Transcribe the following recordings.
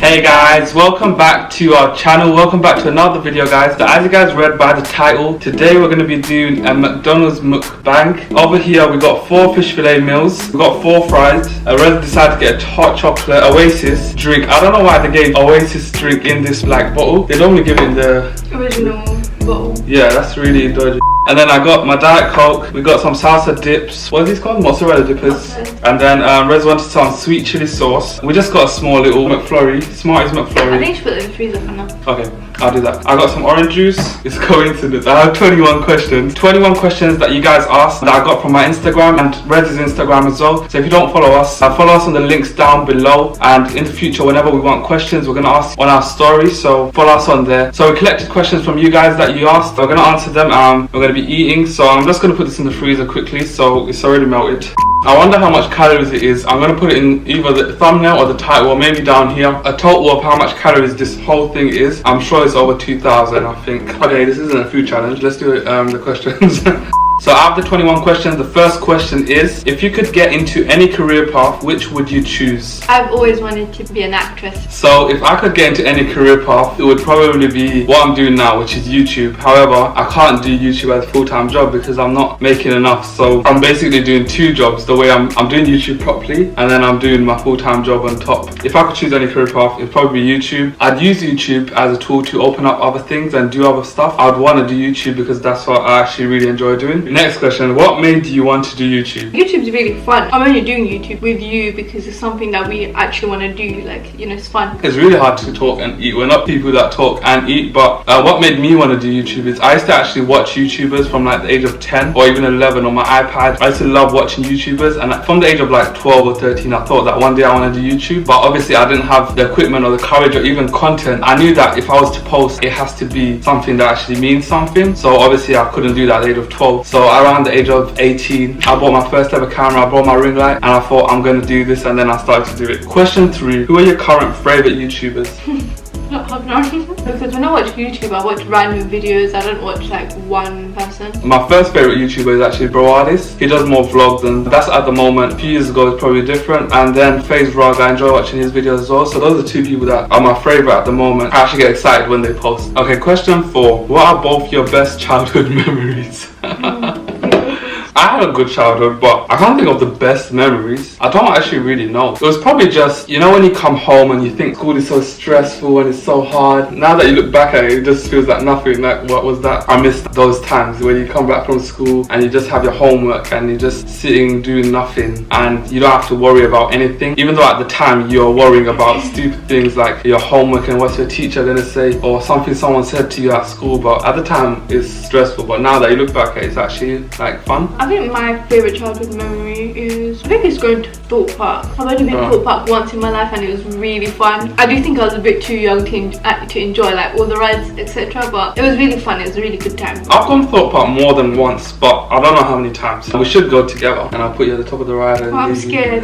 Hey guys, welcome back to our channel. Welcome back to another video, guys. So as you guys read by the title, today we're going to be doing a McDonald's mukbang. Over here we got 4 fish fillet meals, we got 4 fries. Rez decided to get a hot chocolate Oasis drink. I don't know why they gave Oasis drink in this black bottle. They normally give it in the original bottle. Yeah, that's really dodgy. And then I got my Diet Coke. We got some salsa dips. What are these called? Mozzarella dippers. Okay. And then Rez wanted some sweet chili sauce. We just got a small little McFlurry. Smarties McFlurry. I think you should put it in the freezer for now. Okay, I'll do that. I got some orange juice. It's coincidence. I have 21 questions. 21 questions that you guys asked that I got from my Instagram and Rez's Instagram as well. So if you don't follow us on the links down below. And in the future, whenever we want questions, we're going to ask on our story. So follow us on there. So we collected questions from you guys that you asked. We're going to answer them. We're going to be eating. So I'm just going to put this in the freezer quickly. So it's already melted. I wonder how much calories it is. I'm going to put it in either the thumbnail or the title, or maybe down here. A total of how much calories this whole thing is. I'm sure it's over 2,000, I think. Okay, this isn't a food challenge. Let's do it, the questions. So out of the 21 questions, the first question is, if you could get into any career path, which would you choose? I've always wanted to be an actress. So if I could get into any career path, it would probably be what I'm doing now, which is YouTube. However, I can't do YouTube as a full-time job because I'm not making enough. So I'm basically doing 2 jobs. The way I'm doing YouTube properly, and then I'm doing my full-time job on top. If I could choose any career path, it'd probably be YouTube. I'd use YouTube as a tool to open up other things and do other stuff. I'd want to do YouTube because that's what I actually really enjoy doing. Next question, what made you want to do YouTube? YouTube's really fun. I'm only doing YouTube with you because it's something that we actually want to do. Like, you know, it's fun. It's really hard to talk and eat. We're not people that talk and eat, but what made me want to do YouTube is I used to actually watch YouTubers from like the age of 10 or even 11 on my iPad. I used to love watching YouTubers, and from the age of like 12 or 13 I thought that one day I want to do YouTube, but obviously I didn't have the equipment or the courage or even content. I knew that if I was to post, it has to be something that actually means something, so obviously I couldn't do that at the age of 12. So around the age of 18 I bought my first ever camera, I bought my ring light, and I thought I'm going to do this, and then I started to do it. Question 3, who are your current favourite YouTubers? Because when I watch YouTube, I watch random videos. I don't watch like one person. My first favourite YouTuber is actually Bro Artist. He does more vlogs, and that's at the moment. A few years ago it's probably different. And then FaZe Vlog, I enjoy watching his videos as well. So those are 2 people that are my favourite at the moment. I actually get excited when they post. Okay, question 4, what are both your best childhood memories? I had a good childhood, but I can't think of the best memories. I don't actually really know. It was probably just, you know, when you come home and you think school is so stressful and it's so hard. Now that you look back at it, it just feels like nothing. Like, what was that? I miss those times when you come back from school and you just have your homework and you're just sitting doing nothing and you don't have to worry about anything. Even though at the time you're worrying about stupid things like your homework and what's your teacher gonna say or something someone said to you at school. But at the time it's stressful. But now that you look back at it, it's actually like fun. I think my favourite childhood memory is, I think it's going to Thorpe Park. I've only been to Thorpe Park once in my life and it was really fun. I do think I was a bit too young to enjoy like all the rides, etc. But it was really fun. It was a really good time. I've gone to Thorpe Park more than once, but I don't know how many times. We should go together and I'll put you at the top of the ride. And I'm scared.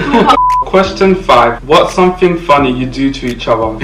Question 5, what's something funny you do to each other?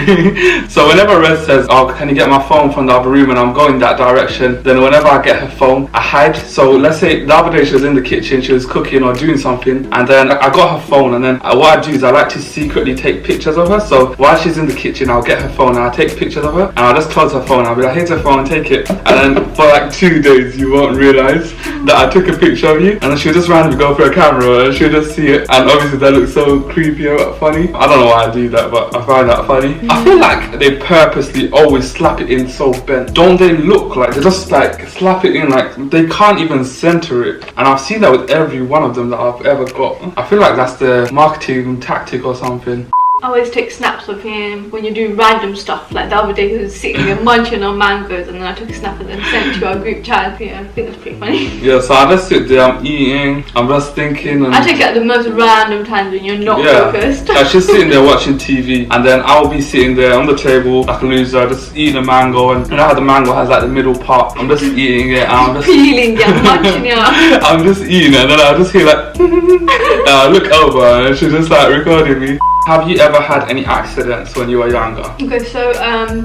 So whenever Rez says, oh, can you get my phone from the other room, and I'm going that direction, then whenever I get her phone, I hide. So let's say the other day she was in the kitchen, she was cooking or doing something, and then I got her phone, and then what I do is I like to secretly take pictures of her. So while she's in the kitchen, I'll get her phone and I'll take pictures of her, and I'll just close her phone. I'll be like, here's her phone, take it. And then for like 2 days you won't realise that I took a picture of you, and then she'll just randomly go for a camera and she'll just see it, and obviously that looks so creepy or funny. I don't know why I do that, but I find that funny. I feel like they purposely always slap it in so bent. Don't they look like they just like slap it in like they can't even center it? And I've seen that with every one of them that I've ever got. I feel like that's the marketing tactic or something. I always take snaps of him when you're doing random stuff. Like the other day he was sitting there munching on mangoes, and then I took a snap and then sent it to our group chat. Yeah, I think that's pretty funny. Yeah, so I just sit there, I'm eating, I'm just thinking. And I take it at the most random times when you're not focused. I'm just sitting there watching TV, and then I'll be sitting there on the table like a loser, just eating a mango, and you know how the mango has like the middle part. I'm just eating it, and I'm just peeling it, munching it. I'm just eating it, and then I'll just hear like, I look over, and she's just like recording me. Have you ever had any accidents when you were younger? Okay, so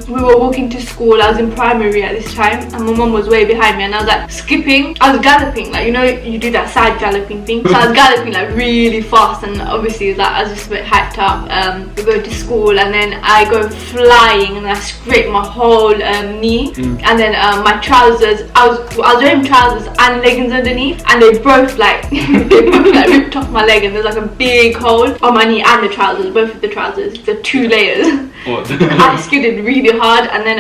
we were walking to school. I was in primary at this time, and my mom was way behind me, and I was like skipping. I was galloping, like, you know, you do that side galloping thing. So I was galloping like really fast, and obviously like I was just a bit hyped up. We go to school, and then I go flying, and I scrape my whole knee, and then my trousers. I was wearing trousers and leggings underneath, and they both like ripped off my leg, and there's like a big hole on my knee and the trousers. Both of the trousers, the 2 layers. What? I skidded really hard, and then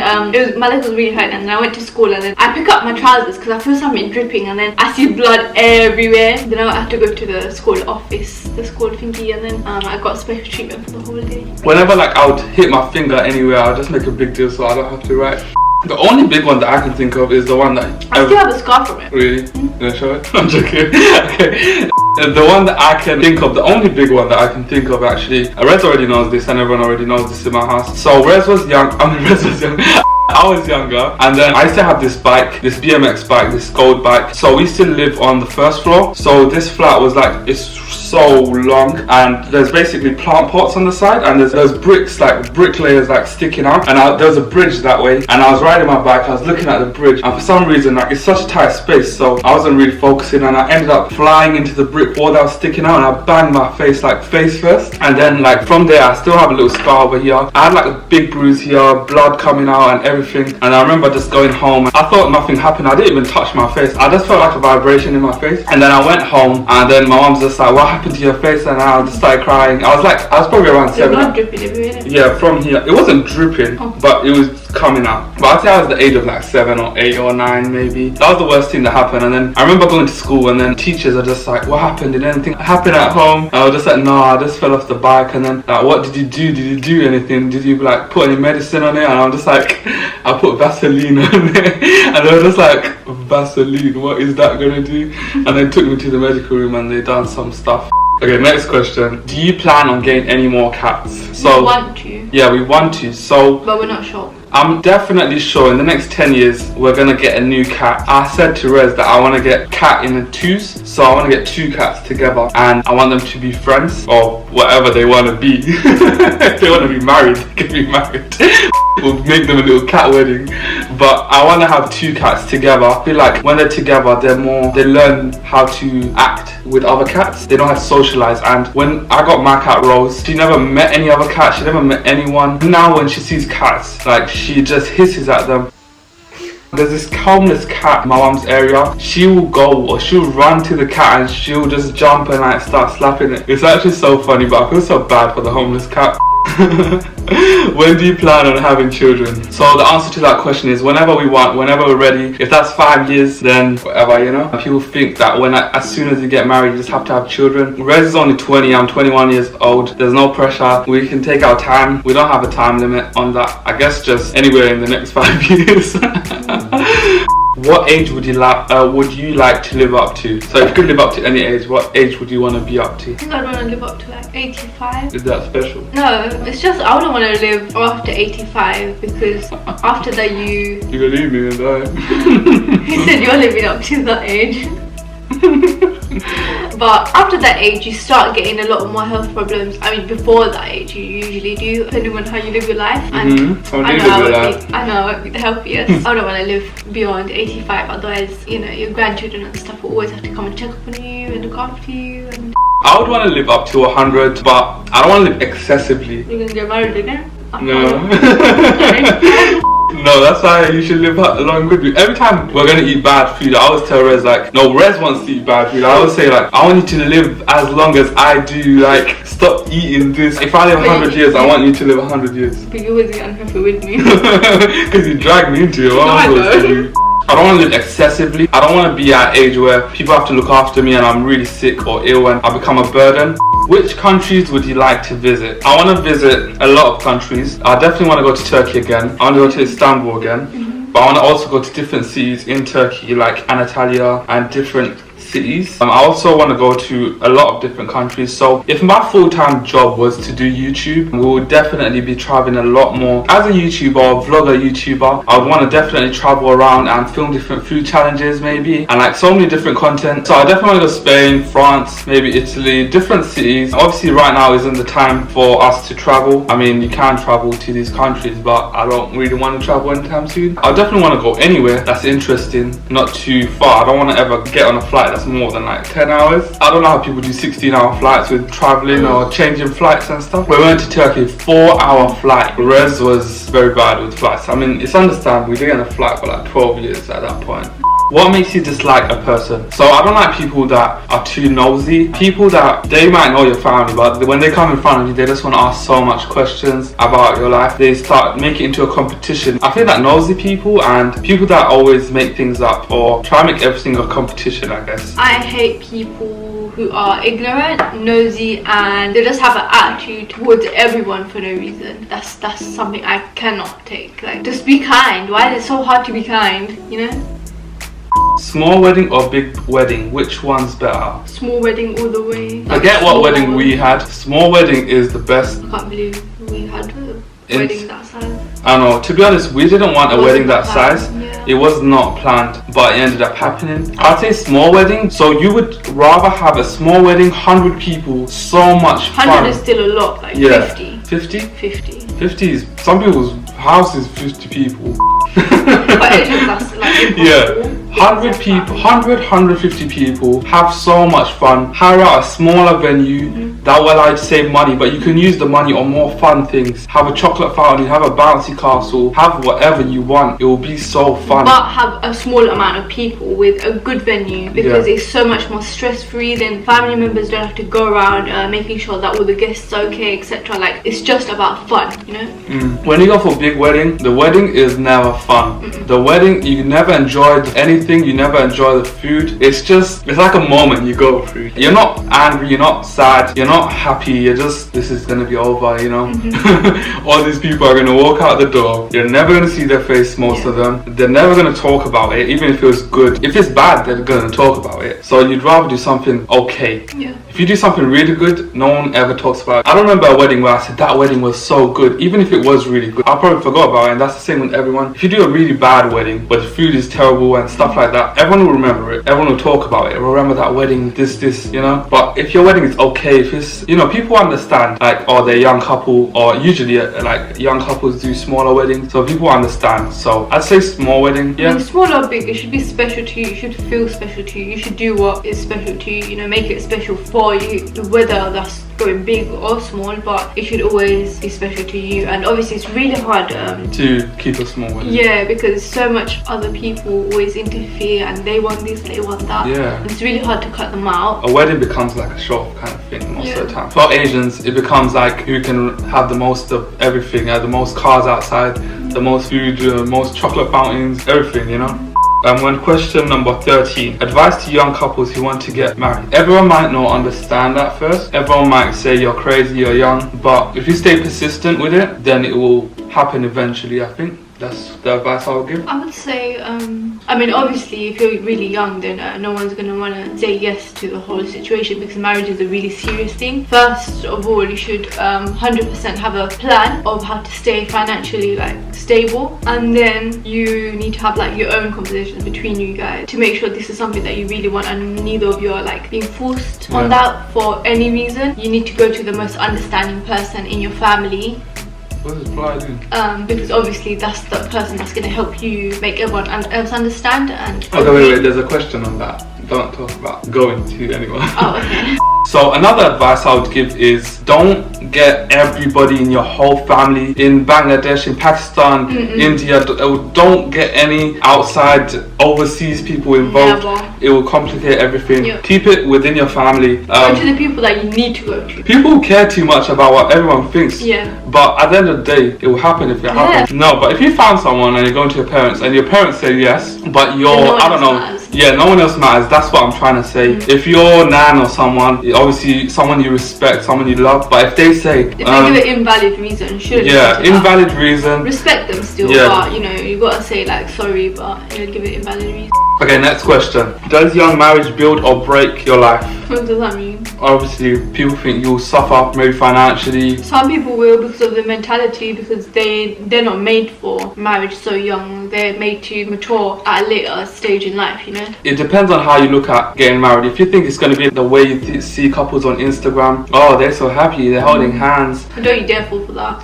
my leg was really hurt, and then I went to school, and then I pick up my trousers because I feel something dripping, and then I see blood everywhere. Then I had to go to the school office, the school thingy, and then I got special treatment for the whole day. Whenever like I would hit my finger anywhere, I'll just make a big deal so I don't have to write. The only big one that I can think of is the one that I still have a scar from it. Really? You gonna show it? I'm joking. Okay. The one that I can think of, the only big one that I can think of actually, Rez already knows this and everyone already knows this in my house. So Rez was young, I was younger, and then I used to have this bike, this BMX bike, this gold bike. So we used to live on the first floor. So this flat was like, it's so long, and there's basically plant pots on the side, and there's bricks, like bricklayers like sticking out, and there was a bridge that way, and I was riding my bike, I was looking at the bridge, and for some reason like it's such a tight space, so I wasn't really focusing, and I ended up flying into the brick wall that was sticking out, and I banged my face like face first, and then like from there I still have a little scar over here. I had like a big bruise here, blood coming out and everything, and I remember just going home. I thought nothing happened, I didn't even touch my face, I just felt like a vibration in my face, and then I went home, and then my mom's just like, what happened to your face? And I just started crying. I was probably around 7. Blood dripping everywhere. Yeah, from here. It wasn't dripping, but it was coming out. But I'd say I was the age of like 7 or 8 or 9 maybe. That was the worst thing that happened. And then I remember going to school, and then teachers are just like, what happened? Did anything happen at home? And I was just like, no, I just fell off the bike. And then like, what did you do? Did you do anything? Did you like put any medicine on it? And I'm just like, I put Vaseline on it. And they were just like, Vaseline, what is that gonna do? And they took me to the medical room, and they done some stuff. Okay, next question. Do you plan on getting any more cats? So, we want to. Yeah, we want to. So, but we're not sure. I'm definitely sure in the next 10 years we're gonna get a new cat. I said to Rez that I want to get cat in the 2s, so I want to get 2 cats together, and I want them to be friends or whatever they want to be. If they want to be married, they can be married. We'll make them a little cat wedding. But I want to have 2 cats together. I feel like when they're together, they learn how to act with other cats. They know how to socialize. And when I got my cat Rose, she never met any other cat. She never met anyone. Now when she sees cats, like she just hisses at them. There's this homeless cat in my mum's area. She will go, or she'll run to the cat, and she'll just jump and like start slapping it. It's actually so funny, but I feel so bad for the homeless cat. When do you plan on having children? So the answer to that question is whenever we want, whenever we're ready. If that's 5 years, then whatever, you know. People think that as soon as you get married, you just have to have children. Rez is only 20, I'm 21 years old. There's no pressure. We can take our time. We don't have a time limit on that. I guess just anywhere in the next 5 years. What age would you like to live up to? So if you could live up to any age, what age would you want to be up to? I think I'd want to live up to like 85. Is that special? No, it's just I wouldn't want to live after 85 because after that you're gonna leave me and die. He said you're living up to that age. But after that age you start getting a lot more health problems. I mean before that age you usually do, depending on how you live your life. And I know I won't be the healthiest. I don't want to live beyond 85, otherwise, you know, your grandchildren and stuff will always have to come and check up on you and look after you. And I would want to live up to 100, but I don't want to live excessively. You're gonna get married again? No. No, that's why you should live along with me. Every time we're gonna eat bad food, I always tell Rez like, no, Rez wants to eat bad food. I always say like, I want you to live as long as I do. Like, stop eating this. If I live 100 years, I want you to live 100 years. But you always get unhappy with me. Because you dragged me into it. No, I know. I don't want to live excessively. I don't want to be at an age where people have to look after me and I'm really sick or ill and I become a burden. Which countries would you like to visit? I want to visit a lot of countries. I definitely want to go to Turkey again. I want to go to Istanbul again. But I want to also go to different cities in Turkey, like Antalya and different cities. I also want to go to a lot of different countries. So if my full-time job was to do YouTube, we would definitely be traveling a lot more. As a YouTuber or vlogger YouTuber, I would want to definitely travel around and film different food challenges maybe, and like so many different content. So I definitely want to go Spain, France, maybe Italy, different cities. Obviously right now isn't the time for us to travel. I mean, you can travel to these countries, but I don't really want to travel anytime soon. I definitely want to go anywhere that's interesting, not too far. I don't want to ever get on a flight that's more than like 10 hours. I don't know how people do 16-hour flights with traveling or changing flights and stuff. We went to Turkey, 4-hour flight. Rez was very bad with flights. I mean, it's understandable. We did on a flight for like 12 years at that point. What makes you dislike a person? So I don't like people that are too nosy. People that, they might know your family, but when they come in front of you, they just want to ask so much questions about your life. They start making it into a competition. I feel that nosy people and people that always make things up or try to make everything a competition, I guess. I hate people who are ignorant, nosy, and they just have an attitude towards everyone for no reason. That's something I cannot take. Like, just be kind. Why is it so hard to be kind, you know? Small wedding or big wedding? Which one's better? Small wedding all the way. I get what wedding we had. Small wedding is the best. I can't believe we had a wedding that size. I know, to be honest, we didn't want a wedding that size. Yeah. It was not planned, but it ended up happening. I'd say small wedding. So you would rather have a small wedding, 100 people, so much fun. 100 is still a lot, like 50. 50? 50. 50 is, some people's house is 50 people. But that's like yeah. 100 people, 150 people, have so much fun. Hire out a smaller venue that will allow you to save money, but you can use the money on more fun things. Have a chocolate fountain, have a bouncy castle, have whatever you want. It will be so fun. But have a small amount of people with a good venue, because it's so much more stress-free. Then family members don't have to go around making sure that all the guests are okay, etc. Like, it's just about fun, you know? When you go for a big wedding, the wedding is never fun. The wedding, you never enjoyed anything, you never enjoy the food. It's like a moment you go through. You're not angry, you're not sad, you're not happy, you're just, this is gonna be over, you know? All these people are gonna walk out the door, you're never gonna see their face, most of them. They're never gonna talk about it, even if it was good. If it's bad, they're gonna talk about it. So you'd rather do something okay. If you do something really good, no one ever talks about it. I don't remember a wedding where I said that wedding was so good, even if it was really good. I probably forgot about it, and that's the same with everyone. If you do a really bad wedding, but the food is terrible and stuff like that, everyone will remember it. Everyone will talk about it. Remember that wedding, this, you know? But if your wedding is okay, if it's, you know, people understand, like, oh, they're a young couple, or usually, like, young couples do smaller weddings, so people understand. So I'd say small wedding, yeah. I mean, small or big, it should be special to you. It should feel special to you. You should do what is special to you, you know, make it special for you, whether that's going big or small, but it should always be special to you. And obviously it's really hard to keep a small wedding. Yeah, because so much other people always interfere and they want this, they want that. Yeah. And it's really hard to cut them out. A wedding becomes like a show kind of thing most of the time. For Asians, it becomes like who can have the most of everything, the most cars outside, the most food, most chocolate fountains, everything, you know? When question number 13, advice to young couples who want to get married. Everyone might not understand at first. Everyone might say you're crazy, you're young, but if you stay persistent with it, then it will happen eventually, I think. That's the advice I would give. I would say, I mean, obviously, if you're really young, then no one's going to want to say yes to the whole situation, because marriage is a really serious thing. First of all, you should 100% have a plan of how to stay financially, like, stable. And then you need to have, like, your own conversations between you guys to make sure this is something that you really want and neither of you are, like, being forced on that for any reason. You need to go to the most understanding person in your family. What does fly do? Because obviously that's the person that's going to help you make everyone else understand. And wait, there's a question on that. Don't talk about going to anyone. Oh, okay. So another advice I would give is don't get everybody in your whole family in Bangladesh, in Pakistan, India. Don't get any outside overseas people involved. It will complicate everything. Keep it within your family. Go to the people that you need to go to. People care too much about what everyone thinks. Yeah. But at the end of the day, it will happen if it happens. No, but if you found someone and you're going to your parents and your parents say yes, but you're, I don't know, Yeah, no one else matters. That's what I'm trying to say. If your nan or someone, obviously someone you respect, someone you love, but if they say... If they give an invalid reason, shouldn't yeah, invalid reason. Respect them still, but you know, you gotta say like sorry, but you know, give it invalid reason. Okay, next question. Does young marriage build or break your life? What does that mean? Obviously, people think you'll suffer, maybe financially. Some people will because of the mentality, because they're not made for marriage so young. They're made to mature at a later stage in life, you know? It depends on how you look at getting married. If you think it's going to be the way you see couples on Instagram, oh, they're so happy, they're holding hands. Don't you dare fall for that.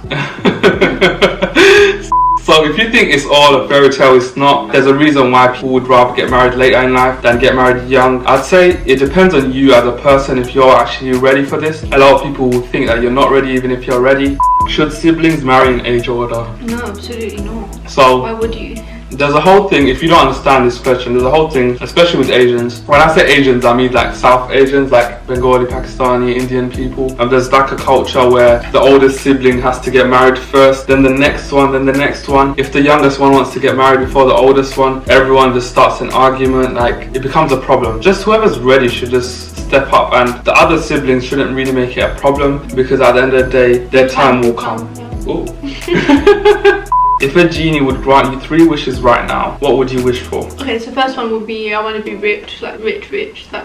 So if you think it's all a fairy tale, it's not. There's a reason why people would rather get married later in life than get married young. I'd say it depends on you as a person if you're actually ready for this. A lot of people will think that you're not ready even if you're ready. Should siblings marry in age order? No, absolutely not. So why would you? There's a whole thing, if you don't understand this question, there's a whole thing, especially with Asians. When I say Asians, I mean like South Asians, like Bengali, Pakistani, Indian people. And there's like a culture where the oldest sibling has to get married first, then the next one, then the next one. If the youngest one wants to get married before the oldest one, everyone just starts an argument, like it becomes a problem. Just whoever's ready should just step up, and the other siblings shouldn't really make it a problem, because at the end of the day, their time will come. Ooh. If a genie would grant you 3 wishes right now, what would you wish for? Okay, so first one would be I want to be rich, like rich, like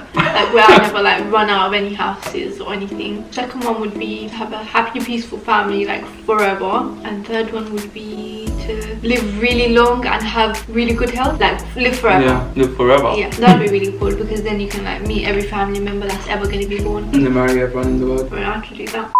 where I never like run out of any houses or anything. Second one would be have a happy, peaceful family like forever. And third one would be to live really long and have really good health, like live forever. Yeah, live forever. Yeah, that'd be really cool, because then you can like meet every family member that's ever going to be born. And then marry everyone in the world. Well, I could do that.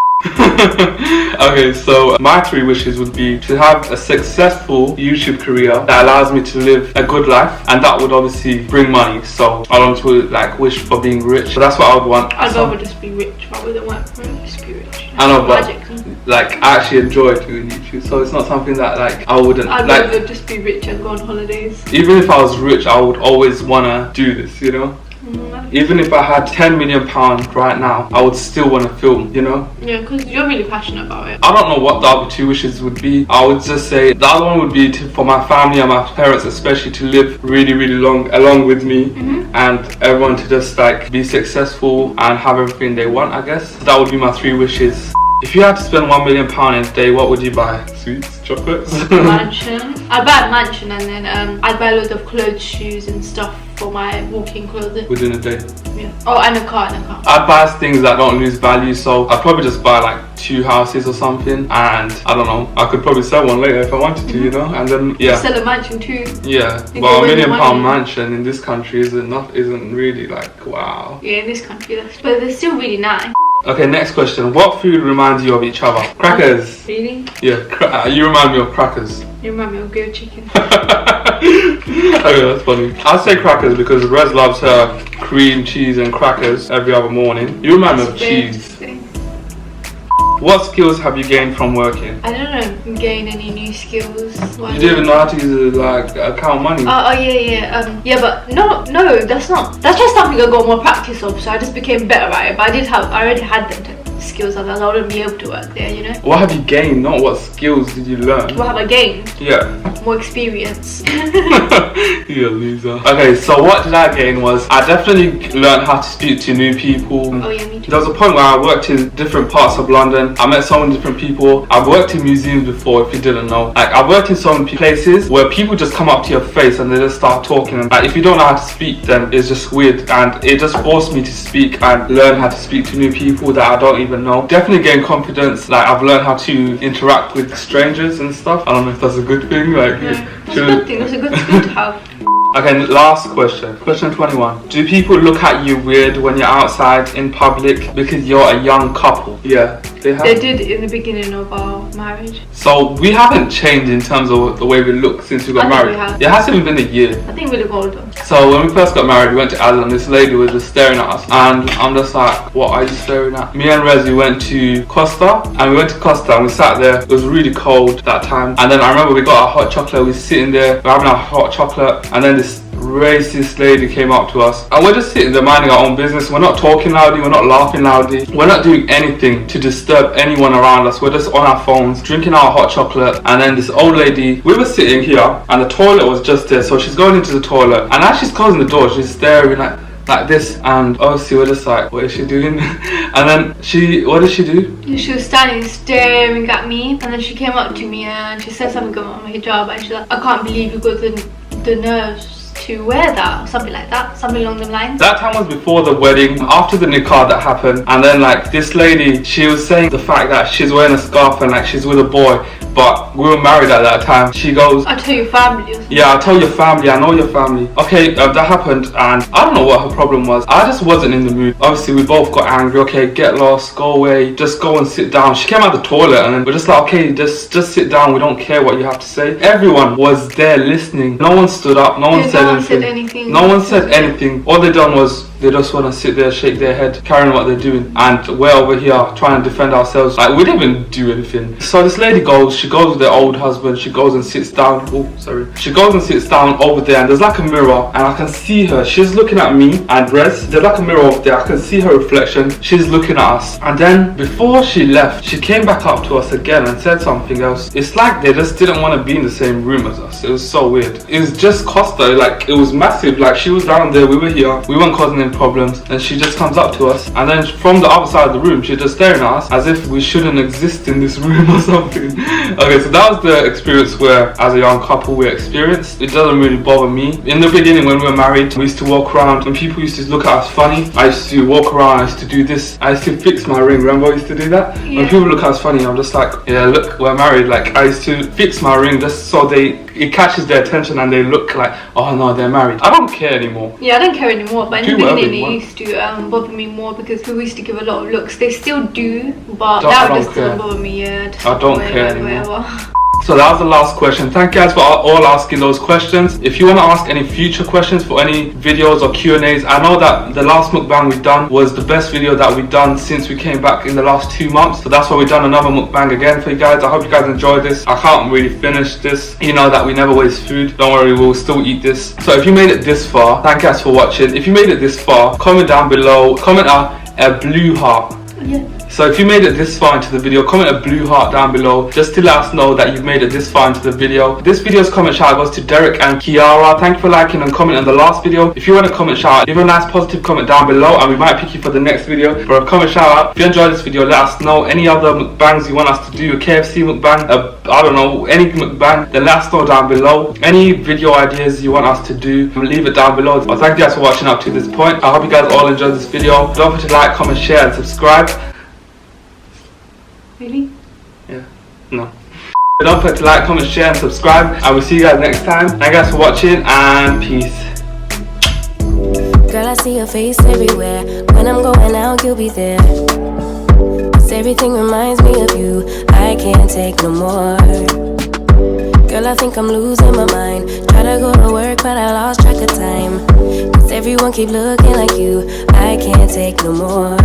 Okay, so my 3 wishes would be to have a successful YouTube career that allows me to live a good life, and that would obviously bring money. So I don't want to like wish for being rich, but that's what I would want. I'd rather just be rich rather than work for it. Just be rich. I know, but magic. Like I actually enjoy doing YouTube, so it's not something that like I wouldn't. I'd like, rather just be rich and go on holidays. Even if I was rich, I would always wanna do this, you know. Even if I had £10 million right now, I would still want to film, you know? Yeah, because you're really passionate about it. I don't know what the other 2 wishes would be. I would just say the other one would be for my family and my parents especially to live really, really long along with me, and everyone to just like be successful and have everything they want, I guess. That would be my 3 wishes. If you had to spend £1 million in a day, what would you buy? Sweets, chocolates? Mansion. I'd buy a mansion, and then I'd buy loads of clothes, shoes and stuff for my walk-in closet. Within a day? Yeah. Oh, and a car, I'd buy things that don't lose value, so I'd probably just buy like 2 houses or something, and I don't know, I could probably sell one later if I wanted to, you know? And then, yeah. Sell a mansion too. Yeah, well, £1 million mansion in this country isn't really like, wow. Yeah, in this country, but they're still really nice. Okay, next question. What food reminds you of each other? Crackers. Really? Yeah, you remind me of crackers. You remind me of grilled chicken. Okay, that's funny. I'd say crackers because Rez loves her cream, cheese and crackers every other morning. You remind me of cheese. What skills have you gained from working? I don't know, gain any new skills. You didn't even know how to use like account money. Yeah, but no, that's not. That's just something I got more practice of, so I just became better at it. But I already had them skills, otherwise I wouldn't be able to work there, you know. What have you gained? Not what skills did you learn? What have I gained? Yeah. More experience. You're a loser. Okay, so what did I gain was I definitely learned how to speak to new people. Oh yeah, me too. There was a point where I worked in different parts of London. I met so many different people. I've worked in museums before, if you didn't know. Like I've worked in so many places where people just come up to your face and they just start talking. And like, if you don't know how to speak, then it's just weird. And it just forced me to speak and learn how to speak to new people that I don't even know. Definitely gain confidence. Like I've learned how to interact with strangers and stuff. I don't know if that's a good thing. Like, that's a good thing. That's a good skill to have. Okay, last question. Question 21. Do people look at you weird when you're outside in public because you're a young couple? Yeah, they have. They did in the beginning of our marriage. So we haven't changed in terms of the way we look since we got married. It hasn't even been a year. I think we look older. So when we first got married, we went to Asda and this lady was just staring at us. And I'm just like, what are you staring at? Me and Rez, we went to Costa. And we went to Costa and we sat there. It was really cold that time. And then I remember we got our hot chocolate. We were sitting there, we're having our hot chocolate. And then this racist lady came up to us, and we're just sitting there minding our own business. We're not talking loudly, we're not laughing loudly, we're not doing anything to disturb anyone around us. We're just on our phones drinking our hot chocolate, and then this old lady, we were sitting here and the toilet was just there, so she's going into the toilet, and as she's closing the door, she's staring like this, and obviously we're just like, what is she doing? And then what did she do? She was standing staring at me, and then she came up to me and she said something about my hijab, and she's like, I can't believe you got the nerves to wear that, or something like that, something along the lines. That time was before the wedding, after the nikah that happened, and then like this lady, she was saying the fact that she's wearing a scarf and like she's with a boy, but we were married at that time. She goes, I tell your family. Yeah, I tell your family, I know your family. Okay, that happened, and I don't know what her problem was. I just wasn't in the mood. Obviously we both got angry. Okay, get lost, go away, just go and sit down. She came out the toilet, and then we're just like, okay, just sit down, we don't care what you have to say. Everyone was there listening. No one stood up, no one said anything. No one said anything. All they done was they just want to sit there, shake their head, carrying what they're doing, and we're over here trying to defend ourselves. Like, we didn't even do anything. So this lady she goes with her old husband, she goes and sits down. She goes and sits down over there, and there's like a mirror, and I can see her. She's looking at me and Rez. There's like a mirror over there. I can see her reflection. She's looking at us. And then before she left, she came back up to us again and said something else. It's like they just didn't want to be in the same room as us. It was so weird. It was just Costa. Like, it was massive. Like, she was down there, we were here, we weren't causing any problems, and she just comes up to us, and then from the other side of the room, she's just staring at us as if we shouldn't exist in this room or something. Okay, so that was the experience where, as a young couple, we experienced. It doesn't really bother me. In the beginning, when we were married, we used to walk around, when people used to look at us funny, I used to walk around, I used to do this, I used to fix my ring. Remember I used to do that? Yeah. When people look at us funny, I'm just like, yeah, look, we're married. Like, I used to fix my ring just so it catches their attention and they look like, oh no, they're married. I don't care anymore. Yeah, I don't care anymore, but in the beginning it used to bother me more because people used to give a lot of looks. They still do, but that just doesn't bother me yet. I don't care anymore. So that was the last question. Thank you guys for all asking those questions. If you want to ask any future questions for any videos or Q&As, I know that the last mukbang we done was the best video that we've done since we came back in the last 2 months. So that's why we've done another mukbang again for you guys. I hope you guys enjoyed this. I can't really finish this. You know that we never waste food. Don't worry, we'll still eat this. So if you made it this far, thank you guys for watching. If you made it this far, comment down below. Comment a blue heart. Yeah. So if you made it this far into the video, comment a blue heart down below just to let us know that you've made it this far into the video. This video's comment shout out goes to Derek and Kiara. Thank you for liking and commenting on the last video. If you want a comment shout out, leave a nice positive comment down below and we might pick you for the next video for a comment shout out. If you enjoyed this video, let us know. Any other mukbangs you want us to do, a KFC mukbang, I don't know, any mukbang, then let us know down below. Any video ideas you want us to do, leave it down below. Well, thank you guys for watching up to this point. I hope you guys all enjoyed this video. Don't forget to like, comment, share and subscribe. Really? Yeah. No. Don't forget to like, comment, share and subscribe. I will see you guys next time. Thank you guys for watching and peace. Girl, I see your face everywhere. When I'm going out, you'll be there. 'Cause everything reminds me of you. I can't take no more. Girl, I think I'm losing my mind. Try to go to work, but I lost track of time. 'Cause everyone keep looking like you. I can't take no more.